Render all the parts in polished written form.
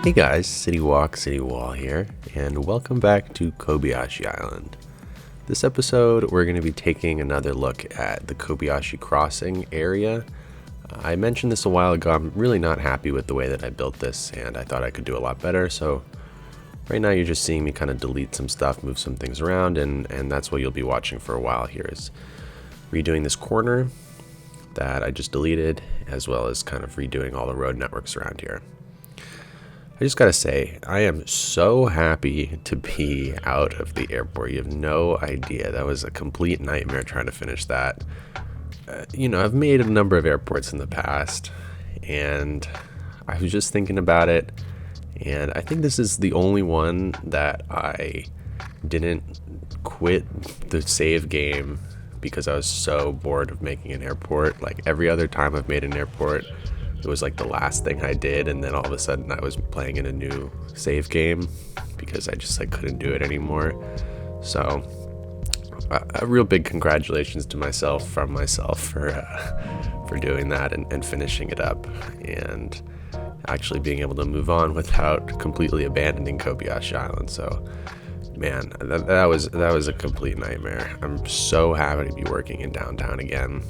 Hey guys, City Walk, City Wall here, and welcome back to Kobayashi Island. This episode, we're going to be taking another look at the Kobayashi Crossing area. I mentioned this a while ago. I'm really not happy with the way that I built this, and I thought I could do a lot better, so right now you're just seeing me kind of delete some stuff, move some things around, and that's what you'll be watching for a while here is redoing this corner that I just deleted, as well as kind of redoing all the road networks around here. I just gotta say, I am so happy to be out of the airport. You have no idea. That was a complete nightmare trying to finish that. I've made a number of airports in the past, and I was just thinking about it, and I think this is the only one that I didn't quit the save game because I was so bored of making an airport. Like every other time I've made an airport, it was like the last thing I did, and then all of a sudden I was playing in a new save game because I just couldn't do it anymore. So a real big congratulations to myself for doing that and finishing it up and actually being able to move on without completely abandoning Kobayashi Island. So man, that was a complete nightmare. I'm so happy to be working in downtown again,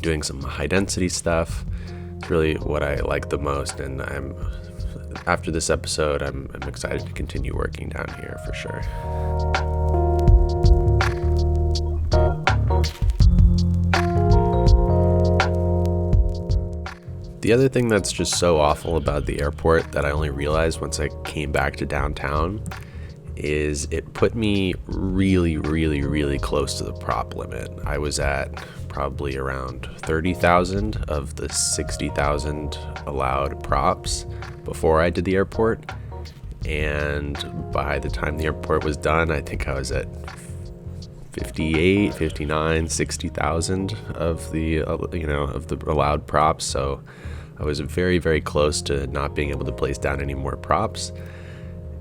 doing some high density stuff. It's really what I like the most, and after this episode, I'm excited to continue working down here for sure. The other thing that's just so awful about the airport that I only realized once I came back to downtown is it put me really, really, really close to the prop limit. I was at probably around 30,000 of the 60,000 allowed props before I did the airport, and by the time the airport was done, I think I was at 58, 59, 60,000 of the of the allowed props. So I was very, very close to not being able to place down any more props.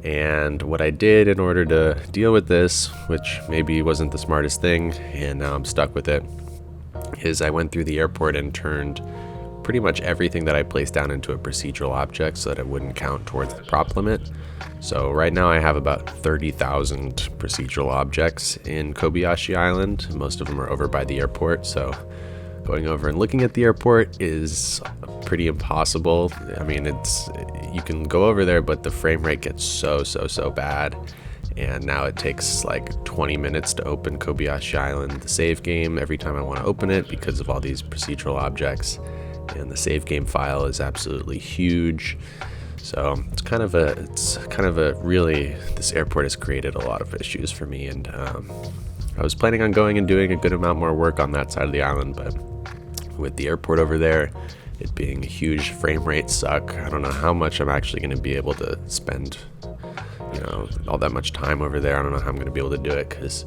And what I did in order to deal with this, which maybe wasn't the smartest thing, and now I'm stuck with it, is I went through the airport and turned pretty much everything that I placed down into a procedural object so that it wouldn't count towards the prop limit. So right now I have about 30,000 procedural objects in Kobayashi Island. Most of them are over by the airport, so going over and looking at the airport is pretty impossible. I mean, you can go over there, but the frame rate gets so bad. And now it takes like 20 minutes to open Kobayashi Island, the save game, every time I want to open it because of all these procedural objects. And the save game file is absolutely huge. So it's kind of a really, this airport has created a lot of issues for me. And I was planning on going and doing a good amount more work on that side of the island, but with the airport over there, it being a huge frame rate suck, I don't know how much I'm actually going to be able to spend all that much time over there. I don't know how I'm going to be able to do it because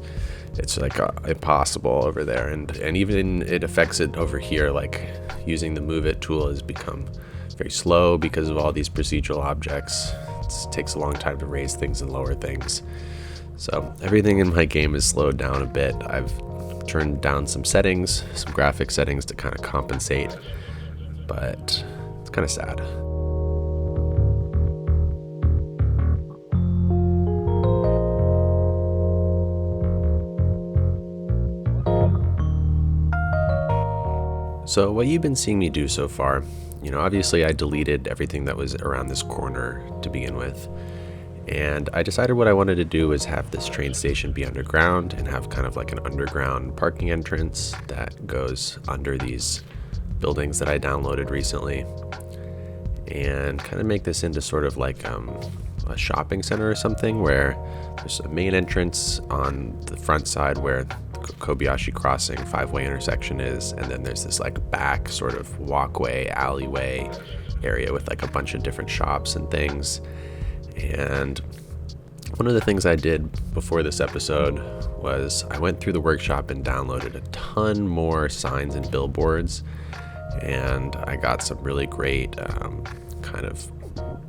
it's impossible over there, and even it affects it over here. Like using the move it tool has become very slow because of all these procedural objects. It takes a long time to raise things and lower things, so everything in my game is slowed down a bit. I've turned down some settings, some graphic settings to kind of compensate, but it's kind of sad. So what you've been seeing me do so far, obviously I deleted everything that was around this corner to begin with. And I decided what I wanted to do is have this train station be underground and have kind of like an underground parking entrance that goes under these buildings that I downloaded recently. And kind of make this into sort of like a shopping center or something, where there's a main entrance on the front side where Kobayashi Crossing 5-way intersection is, and then there's this back sort of walkway, alleyway area with a bunch of different shops and things. And one of the things I did before this episode was I went through the workshop and downloaded a ton more signs and billboards, and I got some really great kind of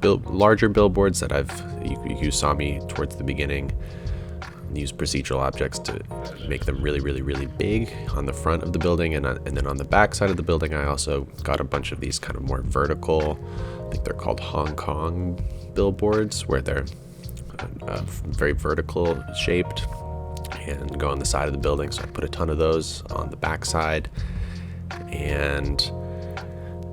larger billboards that you saw me towards the beginning use procedural objects to make them really, really, really big on the front of the building, and then on the back side of the building, I also got a bunch of these kind of more vertical, I think they're called Hong Kong billboards, where they're very vertical shaped and go on the side of the building. So I put a ton of those on the back side. And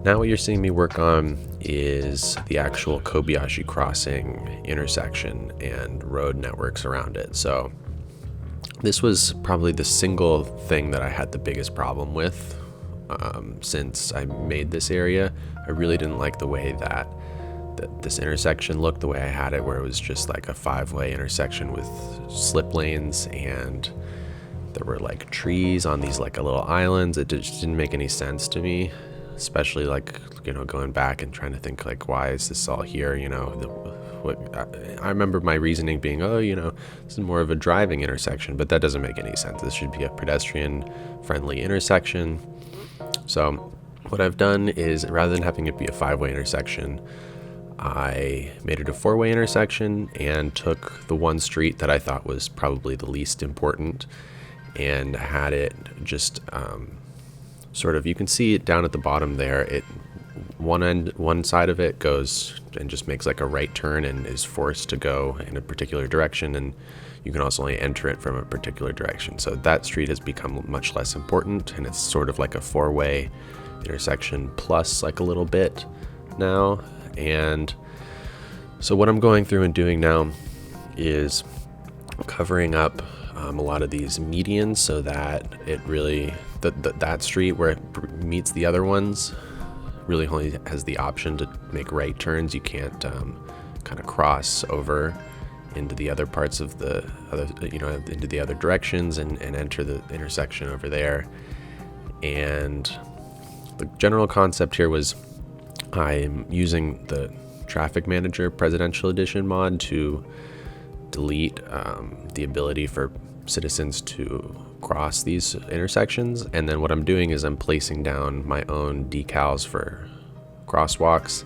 now what you're seeing me work on is the actual Kobayashi Crossing intersection and road networks around it. So this was probably the single thing that I had the biggest problem with since I made this area. I really didn't like the way that this intersection looked, the way I had it, where it was just like a 5-way intersection with slip lanes, and there were like trees on these like little islands. It just didn't make any sense to me, especially like, you know, going back and trying to think like, why is this all here? You know, I remember my reasoning being, oh, you know, this is more of a driving intersection, but that doesn't make any sense. This should be a pedestrian friendly intersection. So what I've done is, rather than having it be a 5-way intersection, I made it a 4-way intersection and took the one street that I thought was probably the least important and had it just sort of, you can see it down at the bottom there. One side of it goes and just makes like a right turn and is forced to go in a particular direction, and you can also only enter it from a particular direction. So that street has become much less important, and it's sort of like a 4-way intersection plus like a little bit now. And so what I'm going through and doing now is covering up a lot of these medians so that it really, that street where it meets the other ones really only has the option to make right turns. You can't kind of cross over into the other parts of the other, you know, into the other directions and enter the intersection over there. And the general concept here was, I'm using the Traffic Manager Presidential Edition mod to delete the ability for citizens to cross these intersections. And then what I'm doing is I'm placing down my own decals for crosswalks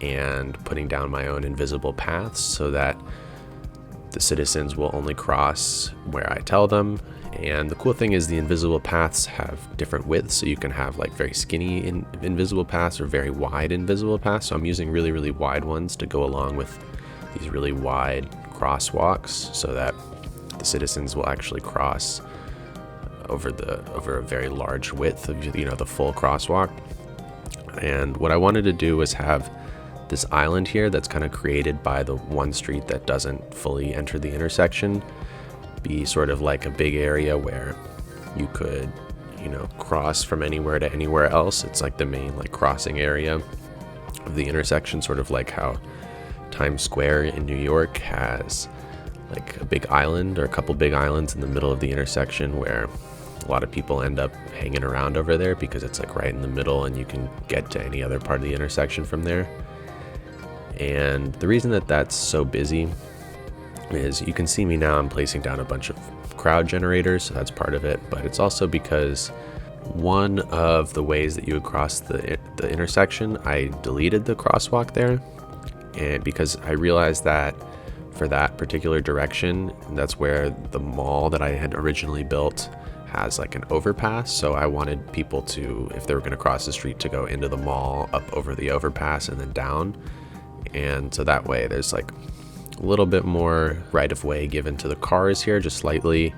and putting down my own invisible paths so that the citizens will only cross where I tell them. And the cool thing is the invisible paths have different widths, so you can have like very skinny invisible paths or very wide invisible paths. So I'm using really, really wide ones to go along with these really wide crosswalks so that the citizens will actually cross over a very large width of, you know, the full crosswalk. And what I wanted to do was have this island here that's kind of created by the one street that doesn't fully enter the intersection be sort of like a big area where you could, you know, cross from anywhere to anywhere else. It's like the main like crossing area of the intersection, sort of like how Times Square in New York has like a big island or a couple big islands in the middle of the intersection where a lot of people end up hanging around over there because it's like right in the middle and you can get to any other part of the intersection from there. And the reason that that's so busy is, you can see me now, I'm placing down a bunch of crowd generators, so that's part of it, but it's also because one of the ways that you would cross the intersection, I deleted the crosswalk there, and because I realized that for that particular direction, that's where the mall that I had originally built has like an overpass, so I wanted people to, if they were going to cross the street, to go into the mall, up over the overpass, and then down. And so that way there's like a little bit more right of way given to the cars here, just slightly.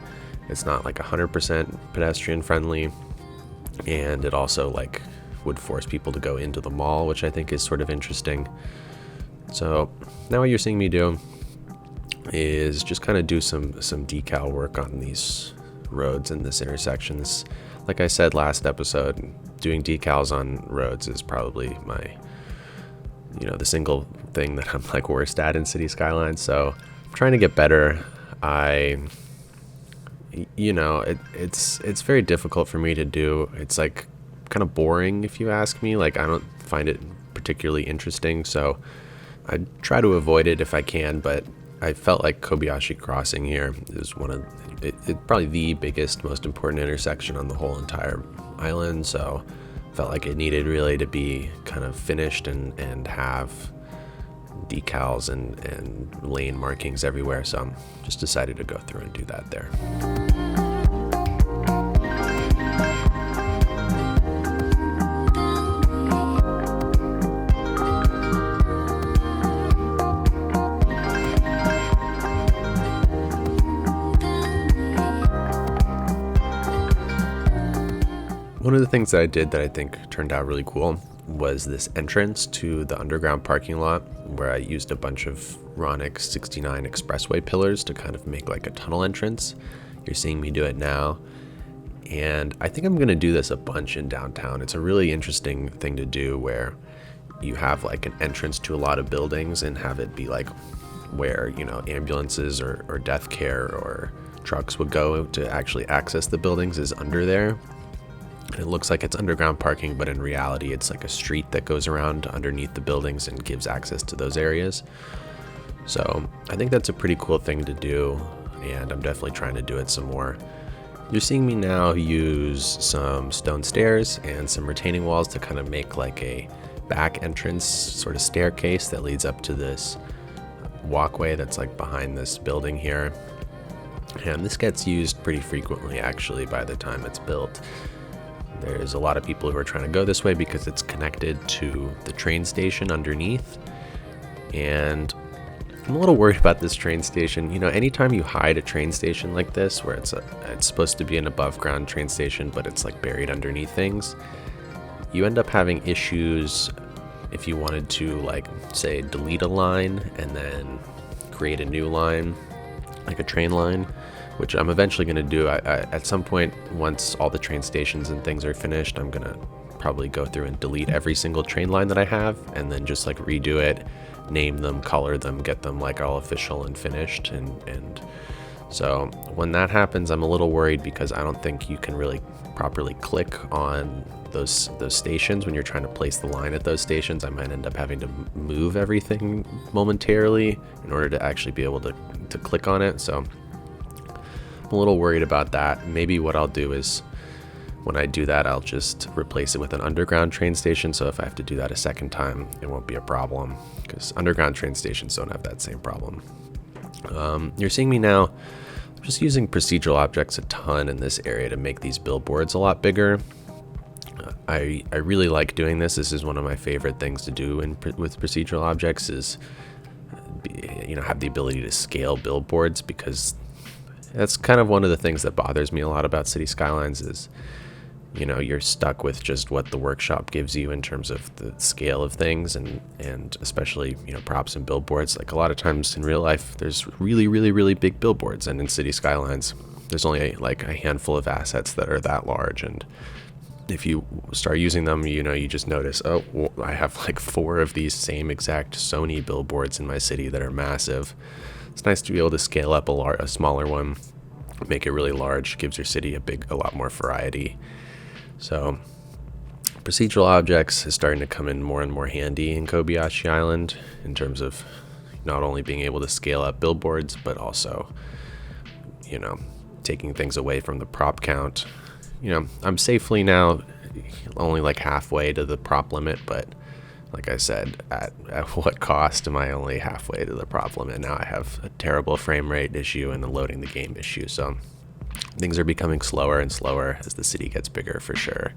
It's not like 100% pedestrian friendly, and it also like would force people to go into the mall, which I think is sort of interesting. So now what you're seeing me do is just kind of do some decal work on these roads in this intersection. Like I said last episode, doing decals on roads is probably my, you know, the single thing that I'm like worst at in City Skylines. So I'm trying to get better. You know, it's very difficult for me to do. It's like kind of boring if you ask me. Like, I don't find it particularly interesting, so I try to avoid it if I can. But I felt like Kobayashi Crossing here is one of probably the biggest, most important intersection on the whole entire island. So felt like it needed really to be kind of finished and have decals and lane markings everywhere, so I'm just decided to go through and do that there. One of the things that I did that I think turned out really cool was this entrance to the underground parking lot, where I used a bunch of Ronick 69 expressway pillars to kind of make like a tunnel entrance. You're seeing me do it now, and I think I'm going to do this a bunch in downtown. It's a really interesting thing to do, where you have like an entrance to a lot of buildings and have it be like where, you know, ambulances or death care or trucks would go to actually access the buildings is under there. It looks like it's underground parking, but in reality it's like a street that goes around underneath the buildings and gives access to those areas. So I think that's a pretty cool thing to do, and I'm definitely trying to do it some more. You're seeing me now use some stone stairs and some retaining walls to kind of make like a back entrance sort of staircase that leads up to this walkway that's like behind this building here. And this gets used pretty frequently actually by the time it's built. There's a lot of people who are trying to go this way because it's connected to the train station underneath. And I'm a little worried about this train station. You know, anytime you hide a train station like this, where it's supposed to be an above ground train station, but it's like buried underneath things, you end up having issues if you wanted to, like, say, delete a line and then create a new line, like a train line, which I'm eventually going to do. At some point, once all the train stations and things are finished, I'm going to probably go through and delete every single train line that I have, and then just like redo it, name them, color them, get them like all official and finished. And so when that happens, I'm a little worried because I don't think you can really properly click on those stations when you're trying to place the line at those stations. I might end up having to move everything momentarily in order to actually be able to click on it. So I'm a little worried about that. Maybe what I'll do is when I do that, I'll just replace it with an underground train station. So if I have to do that a second time, it won't be a problem, because underground train stations don't have that same problem. You're seeing me now just using procedural objects a ton in this area to make these billboards a lot bigger. I really like doing this. This is one of my favorite things to do with procedural objects, is have the ability to scale billboards, because that's kind of one of the things that bothers me a lot about City Skylines is, you're stuck with just what the workshop gives you in terms of the scale of things, and especially, props and billboards. Like a lot of times in real life, there's really, really, really big billboards, and in City Skylines, there's only like a handful of assets that are that large. And if you start using them, you just notice, oh, well, I have like 4 of these same exact Sony billboards in my city that are massive. It's nice to be able to scale up a smaller one, make it really large, gives your city a lot more variety. So procedural objects is starting to come in more and more handy in Kobayashi Island in terms of not only being able to scale up billboards, but also, taking things away from the prop count. I'm safely now only like halfway to the prop limit, but like I said, at what cost am I only halfway to the prop limit? Now I have a terrible frame rate issue and a loading the game issue. So things are becoming slower and slower as the city gets bigger, for sure.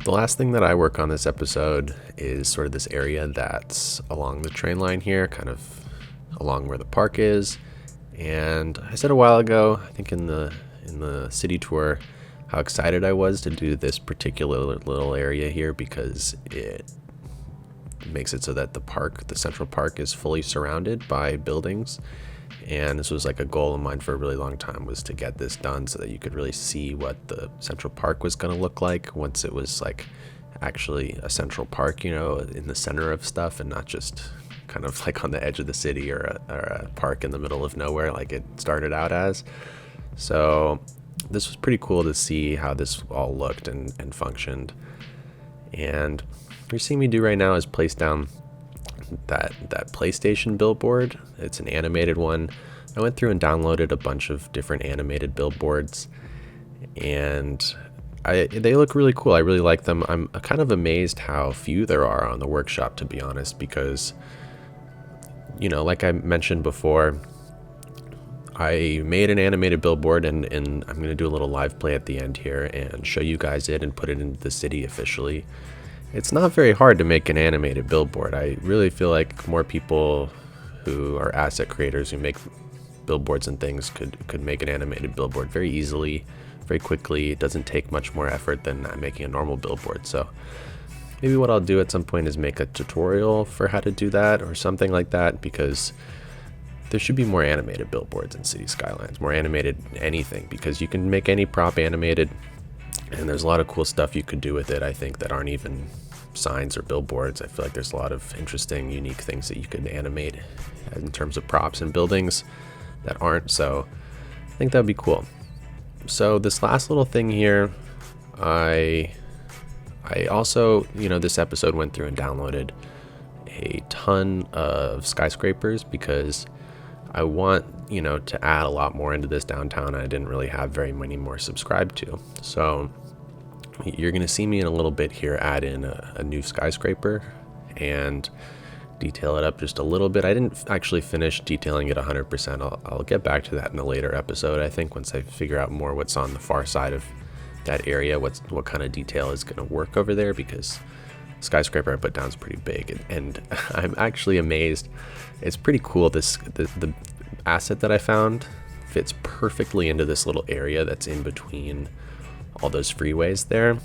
The last thing that I work on this episode is sort of this area that's along the train line here, kind of along where the park is. And I said a while ago, I think in the city tour, how excited I was to do this particular little area here, because it makes it so that the central park is fully surrounded by buildings. And this was like a goal of mine for a really long time, was to get this done so that you could really see what the central park was going to look like once it was like actually a central park, in the center of stuff, and not just kind of like on the edge of the city, or a park in the middle of nowhere like it started out as. So this was pretty cool to see how this all looked and functioned. And what you're seeing me do right now is place down that PlayStation billboard. It's an animated one. I went through and downloaded a bunch of different animated billboards, and they look really cool. I really like them. I'm kind of amazed how few there are on the workshop, to be honest, because, you know, like I mentioned before, I made an animated billboard, and I'm going to do a little live play at the end here and show you guys it and put it into the city officially. It's not very hard to make an animated billboard. I really feel like more people who are asset creators who make billboards and things could make an animated billboard very easily, very quickly. It doesn't take much more effort than making a normal billboard. So maybe what I'll do at some point is make a tutorial for how to do that or something like that, because there should be more animated billboards in City Skylines, more animated anything, because you can make any prop animated, and there's a lot of cool stuff you could do with it, I think, that aren't even signs or billboards. I feel like there's a lot of interesting, unique things that you could animate in terms of props and buildings that aren't, so I think that'd be cool. So this last little thing here, I also, you know, this episode went through and downloaded a ton of skyscrapers because I want, you know, to add a lot more into this downtown. I didn't really have very many more subscribed to. So you're going to see me in a little bit here add in a new skyscraper and detail it up just a little bit. I didn't actually finish detailing it 100%. I'll get back to that in a later episode, I think, once I figure out more what's on the far side of that area, what kind of detail is going to work over there, because the skyscraper I put down is pretty big, and I'm actually amazed. It's pretty cool. The asset that I found fits perfectly into this little area that's in between all those freeways there.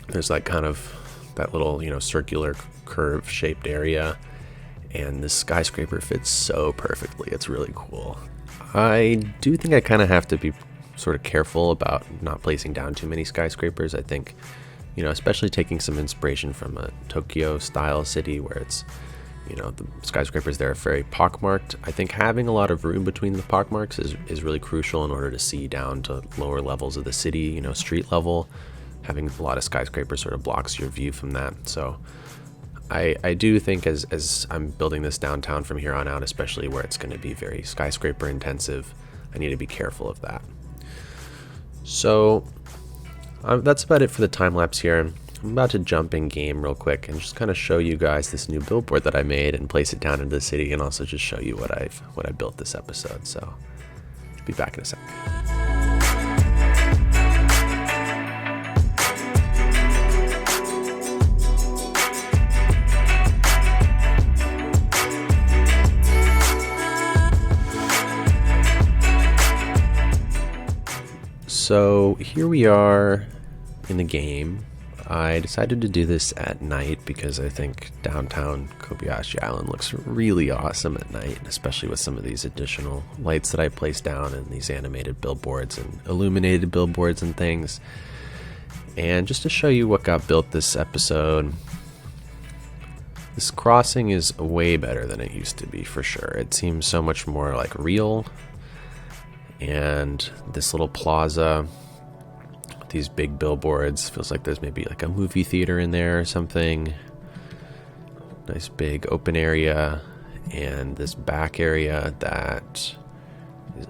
There's like kind of that little, you know, circular curve shaped area, and this skyscraper fits so perfectly. It's really cool. I do think I kind of have to be sort of careful about not placing down too many skyscrapers. I think, you know, especially taking some inspiration from a Tokyo style city where it's, you know, the skyscrapers there are very pockmarked. I think having a lot of room between the pockmarks is really crucial in order to see down to lower levels of the city, you know, street level. Having a lot of skyscrapers sort of blocks your view from that. So I do think as I'm building this downtown from here on out, especially where it's going to be very skyscraper intensive, I need to be careful of that. So that's about it for the time lapse here. I'm about to jump in game real quick and just kind of show you guys this new billboard that I made and place it down into the city, and also just show you what I built this episode. So be back in a sec. So here we are in the game. I decided to do this at night because I think downtown Kobayashi Island looks really awesome at night, especially with some of these additional lights that I placed down and these animated billboards and illuminated billboards and things. And just to show you what got built this episode, this crossing is way better than it used to be, for sure. It seems so much more like real. And this little plaza, these big billboards, feels like there's maybe like a movie theater in there or something. Nice big open area, and this back area that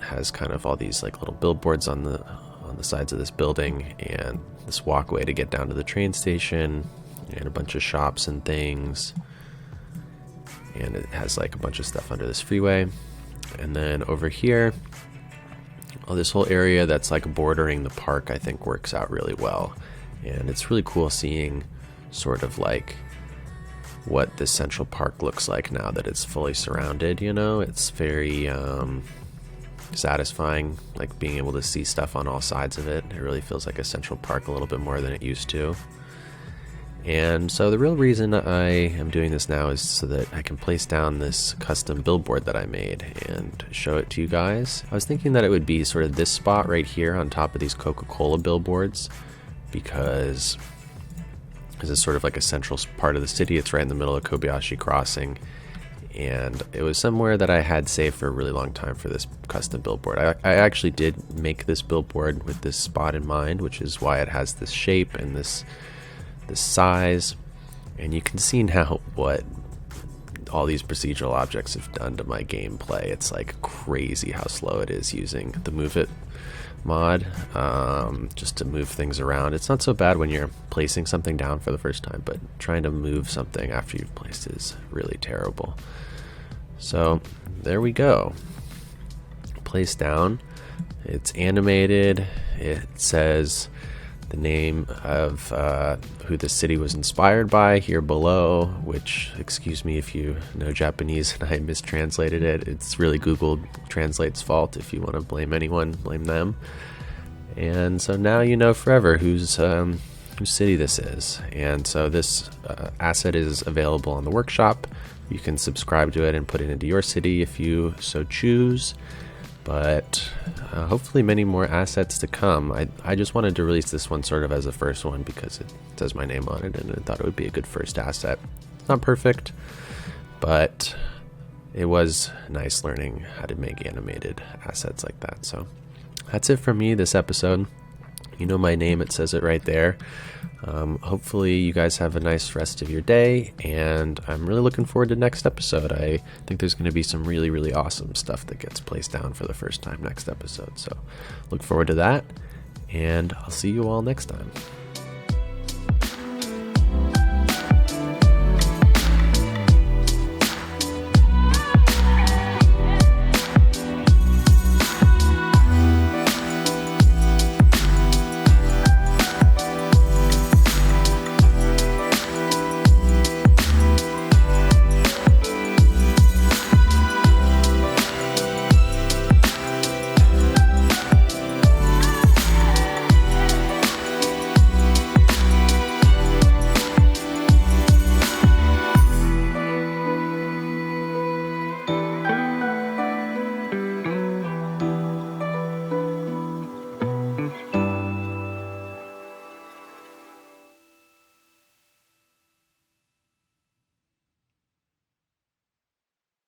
has kind of all these like little billboards on the sides of this building, and this walkway to get down to the train station, and a bunch of shops and things. And it has like a bunch of stuff under this freeway. And then over here, this whole area that's like bordering the park, I think works out really well. And it's really cool seeing sort of like what this central park looks like now that it's fully surrounded, you know. It's very satisfying, like being able to see stuff on all sides of it. It really feels like a central park a little bit more than it used to. And so the real reason I am doing this now is so that I can place down this custom billboard that I made and show it to you guys. I was thinking that it would be sort of this spot right here on top of these Coca-Cola billboards, because this is sort of like a central part of the city. It's right in the middle of Kobayashi Crossing, and it was somewhere that I had saved for a really long time for this custom billboard. I actually did make this billboard with this spot in mind, which is why it has this shape and this size, and you can see now what all these procedural objects have done to my gameplay. It's like crazy how slow it is using the Move It mod just to move things around. It's not so bad when you're placing something down for the first time, but trying to move something after you've placed it is really terrible. So there we go. Place down. It's animated. It says the name of who the city was inspired by here below, which, excuse me if you know Japanese and I mistranslated it. It's really Google Translate's fault. If you want to blame anyone, blame them. And so now you know forever whose city this is. And so this asset is available on the workshop. You can subscribe to it and put it into your city if you so choose. But hopefully many more assets to come. I just wanted to release this one sort of as a first one because it says my name on it, and I thought it would be a good first asset. It's not perfect, but it was nice learning how to make animated assets like that. So that's it from me this episode. You know my name, it says it right there. Hopefully you guys have a nice rest of your day, and I'm really looking forward to next episode. I think there's going to be some really, really awesome stuff that gets placed down for the first time next episode. So look forward to that, and I'll see you all next time.